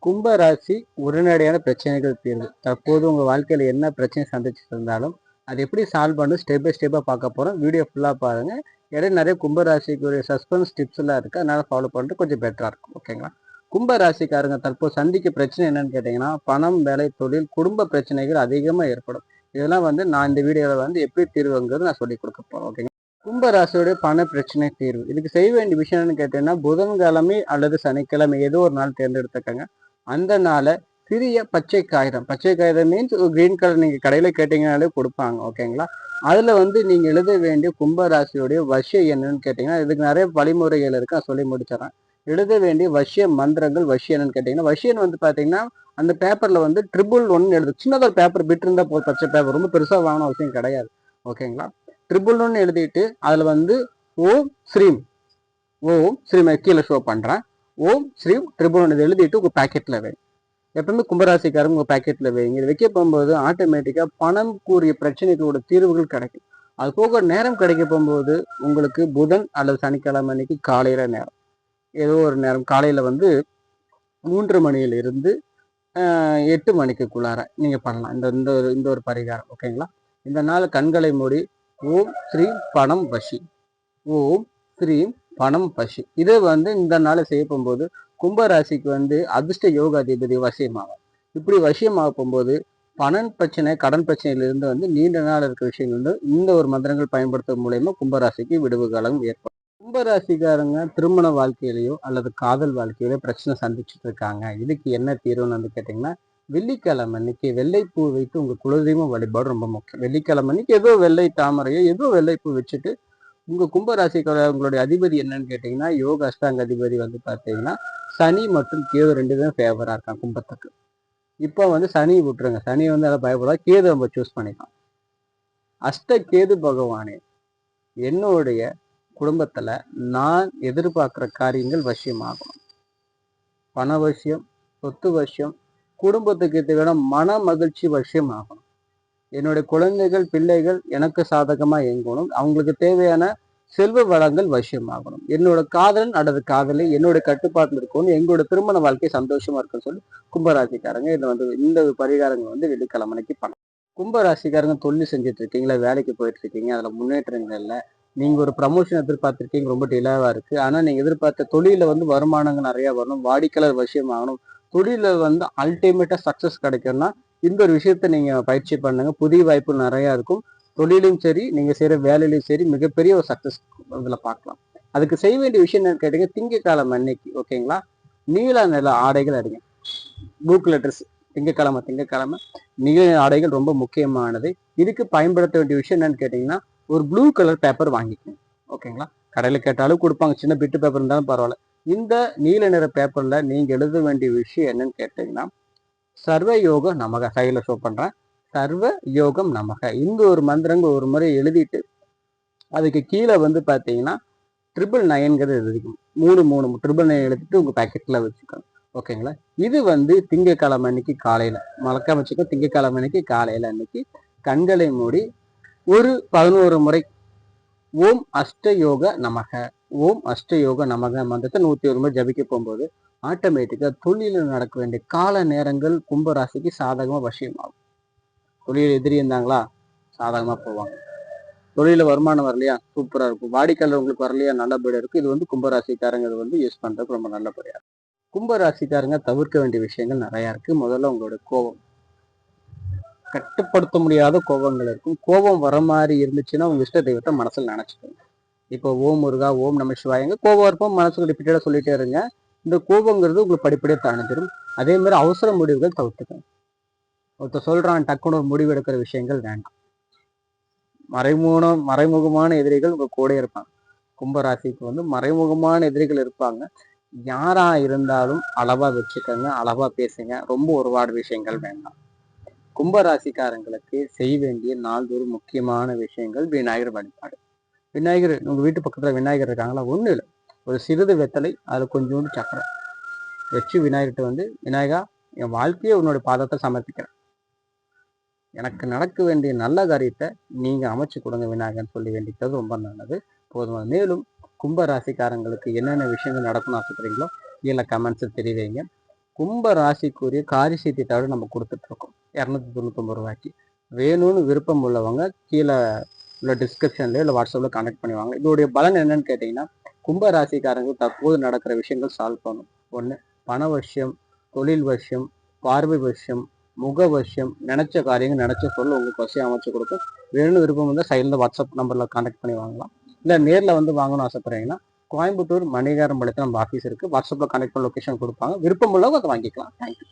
கும்ப ராசி உடனடியான பிரச்சனைகள் தீர்வு. தற்போது உங்க வாழ்க்கையில என்ன பிரச்சனை சந்திச்சுட்டு இருந்தாலும், அது எப்படி சால்வ் பண்ணணும் ஸ்டெப் பை ஸ்டெப்பா பார்க்க போறோம். வீடியோ ஃபுல்லா பாருங்க. இடையில நிறைய கும்ப ராசிக்குரிய சஸ்பென்ஸ் டிப்ஸ் எல்லாம் இருக்கு. அதனால ஃபாலோ பண்ணிட்டு கொஞ்சம் பெட்டரா இருக்கும். ஓகேங்களா? கும்ப ராசிக்காரங்க தற்போது சந்திக்க பிரச்சனை என்னன்னு கேட்டீங்கன்னா, பணம், வேலை, தொழில், குடும்ப பிரச்சனைகள் அதிகமா ஏற்படும். இதெல்லாம் நான் இந்த வீடியோல எப்படி தீர்வுங்கிறது நான் சொல்லிக் கொடுக்க போறேன். ஓகேங்களா? கும்ப ராசியோடைய பண பிரச்சனை தீர்வு. இதுக்கு செய்ய வேண்டிய விஷயம் என்னன்னு கேட்டீங்கன்னா, புதன்கிழமை அல்லது சனிக்கிழமை ஏதோ ஒரு நாள் தேர்ந்தெடுத்துக்கங்க. அந்த நாளை சிறிய பச்சை காகிதம், பச்சை காகிதம் மீன்ஸ் கிரீன் கலர், நீங்க கடையில கேட்டீங்கன்னாலே கொடுப்பாங்க. ஓகேங்களா? அதுல நீங்க எழுத வேண்டிய கும்பராசியுடைய வசிய என்னன்னு கேட்டீங்கன்னா, இதுக்கு நிறைய வழிமுறைகள் இருக்கு, நான் சொல்லி முடிச்சிடறேன். எழுத வேண்டிய வசிய மந்திரங்கள். வசியம் என்னன்னு கேட்டீங்கன்னா, வசியன் பாத்தீங்கன்னா அந்த பேப்பர்ல 111 எழுது. சின்னதா ஒரு பேப்பர் பிட் இருந்தா போதும், பச்சை பேப்பர், ரொம்ப பெருசா வாங்கணும் அவசியம் கிடையாது. ஓகேங்களா? 111 எழுதிட்டு அதுல ஓம் ஸ்ரீம், ஓம் ஸ்ரீம் கீழே ஷோ பண்றேன். ஓம் ஸ்ரீம் 111 எழுதிட்டு உங்க பாக்கெட்ல வைங்க. எப்பவுமே கும்பராசிக்காரங்க உங்க பாக்கெட்ல வைங்க. இது வைக்க போகும்போது ஆட்டோமேட்டிக்கா பணம் கூறிய பிரச்சனைகளோட தீர்வுகள் கிடைக்கும். அது போக நேரம் கிடைக்க போகும்போது உங்களுக்கு புதன் அல்லது சனிக்கிழமை அன்னைக்கு காலையில நேரம், ஏதோ ஒரு நேரம் காலையில 3 மணியில இருந்து 8 மணிக்குள்ளார நீங்க பண்ணலாம் இந்த ஒரு பரிகாரம். ஓகேங்களா? இந்த நாள் கண்களை மூடி ஓம் ஸ்ரீம் பணம் வசி, ஓம் ஸ்ரீம் பணம் பசி. இதை இந்த நாளை செய்ய போகும்போது கும்பராசிக்கு அதிர்ஷ்ட யோக அதிபதி வசியமாகும். இப்படி வசியமாக போகும்போது பணம் பிரச்சனை, கடன் பிரச்சனையிலிருந்து நீண்ட நாள் இருக்கிற விஷயங்கள் இந்த ஒரு மந்திரங்கள் பயன்படுத்தும் மூலயமா கும்பராசிக்கு விடுவு காலம் ஏற்படும். கும்பராசிக்காரங்க திருமண வாழ்க்கையிலையோ அல்லது காதல் வாழ்க்கையிலோ பிரச்சனை சந்திச்சுட்டு இருக்காங்க. இதுக்கு என்ன தீர்வுன்னு கேட்டீங்கன்னா, வெள்ளிக்கிழமை அன்னைக்கு வெள்ளைப்பூ வைத்து உங்க குலதெய்வம் வழிபாடு ரொம்ப முக்கியம். வெள்ளிக்கிழமை அன்னைக்கு ஏதோ வெள்ளை தாமரையோ ஏதோ வெள்ளைப்பூ வச்சுட்டு உங்க கும்பராசிக்கார உங்களுடைய அதிபதி என்னன்னு கேட்டீங்கன்னா, யோக அஷ்டாங்க அதிபதி பாத்தீங்கன்னா சனி மற்றும் கேது 2 பேரும் ஃபேவரா இருக்காங்க கும்பத்துக்கு. இப்போ சனி விட்டுருங்க, சனி அதை பயப்படாது, கேது நம்ம சூஸ் பண்ணிக்கலாம். அஷ்ட கேது பகவானே, என்னுடைய குடும்பத்துல நான் எதிர்பார்க்கிற காரியங்கள் வசியமாகணும். பண வசியம், சொத்து வசியம், குடும்பத்துக்கு தேவையான மன மகிழ்ச்சி வசியம் ஆகணும். என்னுடைய குழந்தைகள் பிள்ளைகள் எனக்கு சாதகமா இயங்கணும். அவங்களுக்கு தேவையான செல்வ வளங்கள் வசியமாகணும். என்னோட காதலன் அல்லது காதலி என்னோட கட்டுப்பாட்டில் இருக்கணும். எங்களோட திருமண வாழ்க்கை சந்தோஷமா இருக்குன்னு சொல்லி கும்பராசிக்காரங்க இதை இந்த பரிகாரங்கள் வெள்ளிக்கிழமைக்கு பண்ணலாம். கும்பராசிக்காரங்க தொழில் செஞ்சுட்டு இருக்கீங்களா, வேலைக்கு போயிட்டு இருக்கீங்க, அதுல முன்னேற்றங்கள் இல்லை, நீங்க ஒரு ப்ரமோஷன் எதிர்பார்த்திருக்கீங்க, ரொம்ப டிலேவா இருக்கு, ஆனா நீங்க எதிர்பார்த்த தொழில வருமானங்கள் நிறைய வரணும், வாடிக்கையாளர் வசியம் ஆகணும், தொழில அல்டிமேட்டா சக்சஸ் கிடைக்கும்னா இந்த ஒரு விஷயத்த நீங்க பயிற்சி பண்ணுங்க. புதிய வாய்ப்பு நிறைய இருக்கும். தொழிலும் சரி, நீங்க செய்யற வேலையிலும் சரி, மிகப்பெரிய ஒரு சக்சஸ் இதுல பார்க்கலாம். அதுக்கு செய்ய வேண்டிய விஷயம் என்னன்னு கேட்டீங்க, திங்கக்கிழமை அன்னைக்கு ஓகேங்களா, நீல நில ஆடைகள் அடிங்க. புக் லெட்டர்ஸ் திங்கக்கிழமை நீல ஆடைகள் ரொம்ப முக்கியமானது. இதுக்கு பயன்படுத்த வேண்டிய விஷயம் என்னன்னு கேட்டீங்கன்னா, ஒரு ப்ளூ கலர் பேப்பர் வாங்கிக்கணும். ஓகேங்களா? கடையில கேட்டாலும் கொடுப்பாங்க, சின்ன பிட்டு பேப்பர் இருந்தாலும் பரவாயில்ல. இந்த நீல நிற பேப்பர்ல நீங்க எழுத வேண்டிய விஷயம் என்னன்னு கேட்டீங்கன்னா, சர்வ யோகம் நமக, கையில ஷோ பண்றேன், சர்வ யோகம் நமக. இந்த ஒரு மந்திரங்கள் ஒரு முறை எழுதிட்டு அதுக்கு கீழே பாத்தீங்கன்னா 999 எழுதிக்கணும். 3 எழுதிட்டு உங்க பாக்கெட்ல வச்சுக்கணும். ஓகேங்களா? இது திங்கக்கிழமை அன்னைக்கு காலையில மறக்காம வச்சுக்கோ. திங்கக்கிழமை அன்னைக்கு காலையில அன்னைக்கு கண்களை மூடி ஒரு 11 முறை ஓம் அஷ்டயோக நமக, ஓம் அஷ்டயோக நமக மந்திரத்தை 101 முறை ஜபிக்க போகும்போது ஆட்டோமேட்டிக்கா தொழிலில் நடக்க வேண்டிய கால நேரங்கள் கும்பராசிக்கு சாதகமா வசியமாகும். தொழில் எதிரி இருந்தாங்களா, சாதகமா போவாங்க. தொழில வருமானம் வரலையா, சூப்பரா இருக்கும். வாடிக்கையாளர் உங்களுக்கு வரலையா, நல்லபடியா இருக்கும். இது கும்பராசிக்காரங்க யூஸ் பண்றதுக்கு ரொம்ப நல்லபடியா இருக்கும். கும்பராசிக்காரங்க தவிர்க்க வேண்டிய விஷயங்கள் நிறைய இருக்கு. முதல்ல உங்களோட கோபம், கட்டுப்படுத்த முடியாத கோபங்கள் இருக்கும். கோபம் வர மாதிரி இருந்துச்சுன்னா உங்க இஷ்ட தெய்வத்தை மனசுல நினைச்சுக்கோங்க. இப்போ ஓம் முருகா, ஓம் நம சிவாயங்க கோபம் இருப்போம், மனசுக்கு ரிப்பீட்டடா சொல்லிட்டே இருங்க. இந்த கோபங்கிறது உங்களுக்கு படிப்படியாக தணிஞ்சிடும். அதே மாதிரி அவசர முடிவுகள் தவிர்த்துக்கணும். ஒருத்தர் சொல்றான் டக்குனு ஒரு முடிவு எடுக்கிற விஷயங்கள் வேண்டாம். மறைமுகமான எதிரிகள் உங்க கூட இருப்பாங்க. கும்பராசிக்கு மறைமுகமான எதிரிகள் இருப்பாங்க. யாரா இருந்தாலும் அளவா வச்சுக்கோங்க, அளவா பேசுங்க. ரொம்ப ஒருவாடு விஷயங்கள் வேண்டாம். கும்பராசிக்காரங்களுக்கு செய்ய வேண்டிய நாள்தோறும் முக்கியமான விஷயங்கள் விநாயகர் வழிபாடு. விநாயகர் உங்க வீட்டு பக்கத்துல விநாயகர் இருக்காங்களா, ஒண்ணு இல்லை, ஒரு சிறிது வெத்தலை, அதுல கொஞ்சோண்டு சக்கரை வச்சு விநாயகர்கிட்ட விநாயகா, என் வாழ்க்கையை உன்னோட பாதத்தை சமர்ப்பிக்கிறேன், எனக்கு நடக்க வேண்டிய நல்ல காரியத்தை நீங்க அமைச்சு கொடுங்க விநாயகர்னு சொல்லி வேண்டிக்கிறது ரொம்ப நல்லது. போதும். மேலும் கும்ப ராசிக்காரங்களுக்கு என்னென்ன விஷயங்கள் நடக்கணும்னு ஆசைப்படுறீங்களோ கீழே கமெண்ட்ஸ் தெரிவிங்க. கும்ப ராசிக்குரிய காரிசை தவிர நம்ம கொடுத்துட்ருக்கோம் 299 ரூபாய்க்கு. வேணும்னு விருப்பம் உள்ளவங்க கீழே உள்ள டிஸ்கிரிப்ஷன்லேயோ இல்லை வாட்ஸ்அப்பில் கனெக்ட் பண்ணுவாங்க. இதோடைய பலன் என்னன்னு கேட்டிங்கன்னா, கும்ப ராசிக்காரங்க தற்போது நடக்கிற விஷயங்கள் சால்வ் பண்ணும். ஒன்று, பண வசியம், தொழில் வசியம், பார்வை வசியம், முக வசியம், நினைச்ச காரியங்கள் நினைச்ச சொல்ல உங்களுக்கு வசியம் அமைச்சு கொடுக்கும். வேணும்னு விருப்பம் வந்து சைடில் வாட்ஸ்அப் நம்பரில் கான்டாக்ட் பண்ணி வாங்கலாம். இல்லை நேரில் வந்து வாங்கணும்னு ஆசைப்படுறீங்கன்னா கோயம்புத்தூர் மணிகாரம் பாளையத்தில் நம்ம ஆஃபீஸ் இருக்குது. வாட்ஸ்அப்பில் கனெக்ட் பண்ண லொக்கேஷன் கொடுப்பாங்க. விருப்பம் உள்ளவங்க அதை வாங்கிக்கலாம். தேங்க்யூ.